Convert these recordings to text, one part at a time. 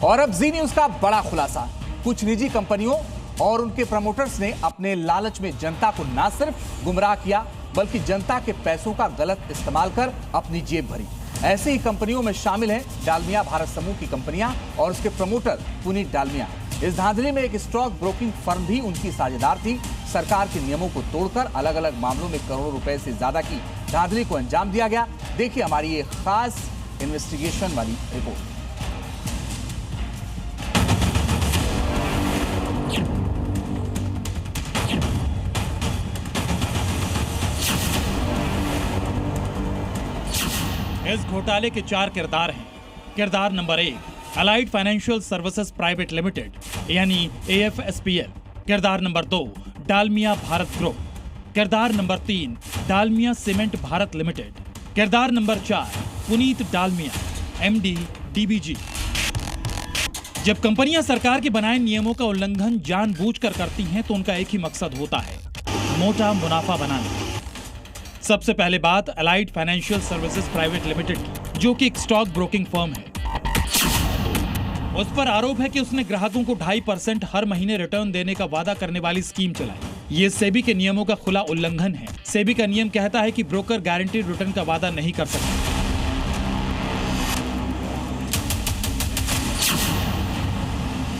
और अब जी न्यूज का बड़ा खुलासा। कुछ निजी कंपनियों और उनके प्रमोटर्स ने अपने लालच में जनता को न सिर्फ गुमराह किया बल्कि जनता के पैसों का गलत इस्तेमाल कर अपनी जेब भरी। ऐसी ही कंपनियों में शामिल हैं डालमिया भारत समूह की कंपनियां और उसके प्रमोटर पुनीत डालमिया। इस धांधली में एक स्टॉक ब्रोकिंग फर्म भी उनकी साझेदार थी। सरकार के नियमों को तोड़कर अलग अलग मामलों में करोड़ों रुपए से ज्यादा की धांधली को अंजाम दिया गया। देखिए हमारी ये खास इन्वेस्टिगेशन वाली रिपोर्ट। इस घोटाले के 4 किरदार हैं। किरदार number 1, allied financial services private limited यानी AFSPL। किरदार नंबर 2, डालमिया भारत ग्रुप। किरदार number 3, Dalmia cement Bharat limited. किरदार number 4, Puneet Dalmia MD DBG। जब कंपनियां सरकार के बनाए नियमों का उल्लंघन जानबूझकर करती हैं तो उनका एक ही मकसद होता है, मोटा मुनाफा बनाना। सबसे पहले बात allied financial services private limited की, जो कि एक स्टॉक ब्रोकिंग फर्म है। उस पर आरोप है कि उसने ग्राहकों को 2.5% हर महीने रिटर्न देने का वादा करने वाली स्कीम चलाई। ये सेबी के नियमों का खुला उल्लंघन है। सेबी का नियम कहता है कि ब्रोकर गारंटीड रिटर्न का वादा नहीं कर सकते।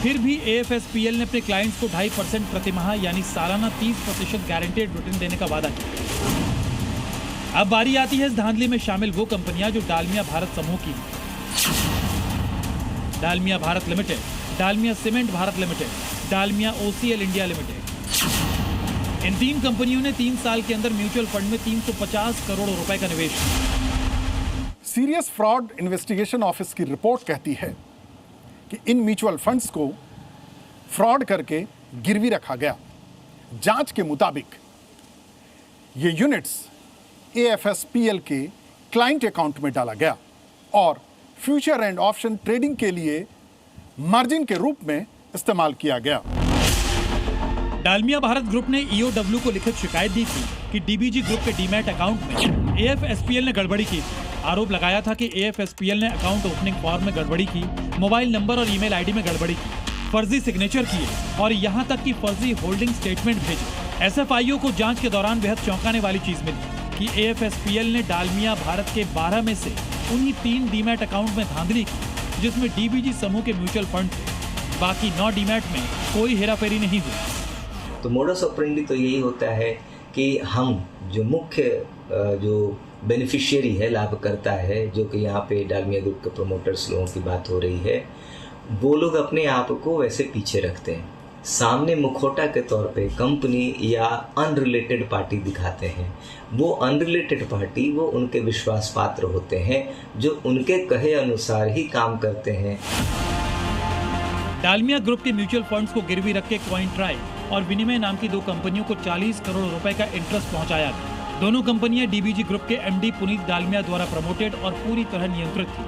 फिर भी AFSPL ने अपने क्लाइंट्स को 2.5% प्रतिमाह यानी सालाना 30% गारंटीड रिटर्न देने का वादा किया। अब बारी आती है इस धांधली में शामिल वो कंपनियां जो डालमिया भारत समूह की हैं। Dalmia Bharat limited, Dalmia cement Bharat limited, Dalmia OCL India limited. इन 3 कंपनियों ने 3 साल के अंदर म्यूचुअल फंड में 350 करोड़ रुपए का निवेश किया। सीरियस फ्रॉड इन्वेस्टिगेशन ऑफिस की रिपोर्ट कहती है कि इन म्यूचुअल फंड्स को फ्रॉड करके गिरवी रखा गया। जांच के मुताबिक ये यूनिट्स AFSPL के क्लाइंट अकाउंट में डाला गया और फ्यूचर एंड ऑप्शन ट्रेडिंग के लिए मार्जिन के रूप में इस्तेमाल किया गया। डालमिया भारत ग्रुप ने EOW को लिखित शिकायत दी थी कि DBG ग्रुप के डीमैट अकाउंट में AFSPL ने गड़बड़ी की थी। आरोप लगाया था कि AFSPL ने अकाउंट ओपनिंग फॉर्म में गड़बड़ी की, मोबाइल नंबर और ईमेल आईडी में गड़बड़ी की, फर्जी सिग्नेचर किए और यहाँ तक कि फर्जी होल्डिंग स्टेटमेंट भेजे। SFIO को जांच के दौरान बेहद चौंकाने वाली चीज मिली कि AFSPL ने डालमिया भारत के 12 में से उन्हीं 3 डीमैट अकाउंट में धांधली की जिसमें DBG समूह के म्यूचुअल फंड थे। बाकी 9 डीमैट में कोई हेराफेरी नहीं हुई। तो मोडस ऑपरेंडी तो यही होता है कि हम जो मुख्य जो बेनिफिशियरी है, लाभकर्ता है, जो कि यहाँ पे डालमिया ग्रुप के प्रोमोटर्स लोगों की बात हो रही है, वो लोग अपने आप को वैसे पीछे रखते हैं। सामने मुखौटा के तौर पे कंपनी या अनरिलेटेड पार्टी दिखाते हैं। वो अनरिलेटेड पार्टी वो उनके विश्वास पात्र होते हैं जो उनके कहे अनुसार ही काम करते हैं। डालमिया ग्रुप के म्यूचुअल फंड्स को गिरवी रख के कॉइनट्राई और विनिमय नाम की 2 कंपनियों को 40 करोड़ रुपए का इंटरेस्ट पहुंचाया गया। दोनों कंपनियां DBG ग्रुप के MD पुनीत डालमिया द्वारा प्रमोटेड और पूरी तरह नियंत्रित थी।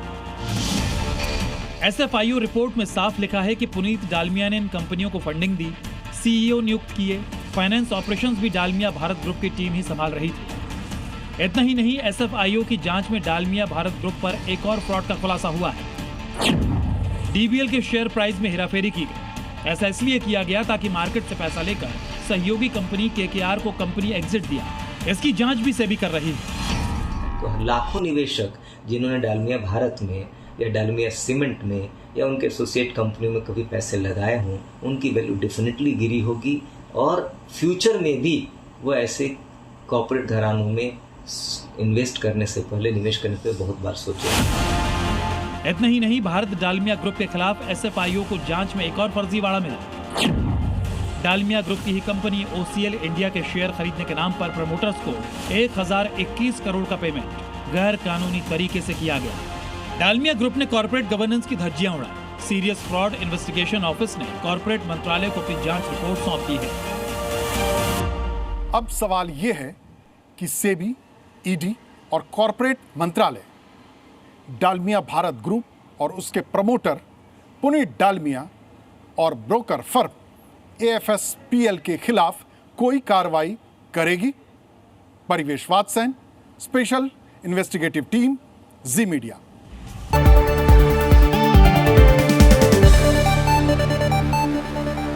SFIO रिपोर्ट में साफ लिखा है कि पुनीत डालमिया ने इन कंपनियों को फंडिंग दी, CEO नियुक्त किए, फाइनेंस ऑपरेशंस भी डालमिया भारत ग्रुप की टीम ही संभाल रही थी। इतना ही नहीं, SFIO की जांच में डालमिया भारत ग्रुप पर एक और फ्रॉड का खुलासा हुआ है। DBL के शेयर प्राइस में हेराफेरी की गई। ऐसा इसलिए किया गया ताकि मार्केट से पैसा लेकर सहयोगी कंपनी KKR को कंपनी एग्जिट दिया। इसकी जांच भी सेबी कर रही है। तो लाखों निवेशक जिन्होंने डालमिया भारत में या डालमिया सीमेंट में या उनके एसोसिएट कंपनियों में कभी पैसे लगाए हों, उनकी वैल्यू डेफिनेटली गिरी होगी और फ्यूचर में भी वो ऐसे कॉर्पोरेट घरानों में इन्वेस्ट करने से पहले, निवेश करने से बहुत बार सोचें। इतना ही नहीं, भारत डालमिया ग्रुप के खिलाफ SFIO को जांच में एक और फर्जीवाड़ा मिला। डालमिया ग्रुप की ही कंपनी OCL इंडिया के शेयर खरीदने के नाम पर प्रमोटर्स को 1021 करोड़ का पेमेंट गैर कानूनी तरीके से किया गया। डालमिया ग्रुप ने कॉर्पोरेट गवर्नेंस की धज्जियां उड़ाई। सीरियस फ्रॉड इन्वेस्टिगेशन ऑफिस ने कॉर्पोरेट मंत्रालय को अपनी जांच रिपोर्ट सौंप दी है। अब सवाल यह है कि सेबी, ED और कॉर्पोरेट मंत्रालय डालमिया भारत ग्रुप और उसके प्रमोटर पुनीत डालमिया और ब्रोकर फर्म AFSPL के खिलाफ कोई कार्रवाई करेगी? परिवेश वात्सेन, स्पेशल इन्वेस्टिगेटिव टीम, जी मीडिया।